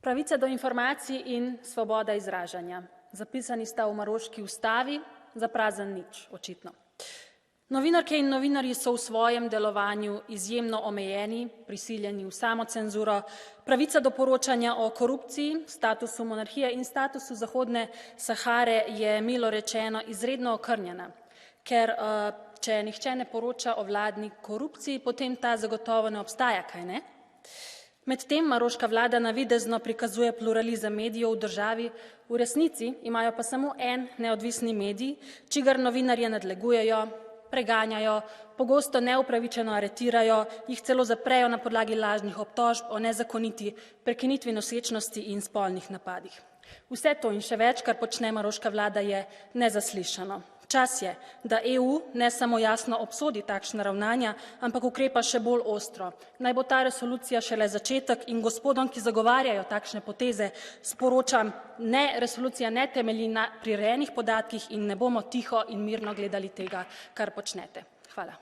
Pravica do informacij in svoboda izražanja. Zapisani sta v maroški ustavi, za prazen nič, očitno. Novinarke in novinarji so v svojem delovanju izjemno omejeni, prisiljeni v samocenzuro. Pravica do poročanja o korupciji, statusu monarhije in statusu Zahodne Sahare je milo rečeno izredno okrnjena, ker če nihče ne poroča o vladni korupciji, potem ta zagotovo ne obstaja, kaj ne? Medtem maroška vlada navidezno prikazuje pluralizem medijev v državi, v resnici imajo pa samo en neodvisni medij, čigar novinarje nadlegujejo, preganjajo, pogosto neupravičeno aretirajo, jih celo zaprejo na podlagi lažnih obtožb o nezakoniti prekinitvi nosečnosti in spolnih napadih. Vse to in še več, kar počne maroška vlada, je nezaslišano. Čas je, da EU ne samo jasno obsodi takšna ravnanja, ampak ukrepa še bolj ostro. Naj bo ta resolucija šele začetek in gospodom, ki zagovarjajo takšne poteze, sporočam, resolucija ne temelji na prirejenih podatkih in ne bomo tiho in mirno gledali tega, kar počnete. Hvala.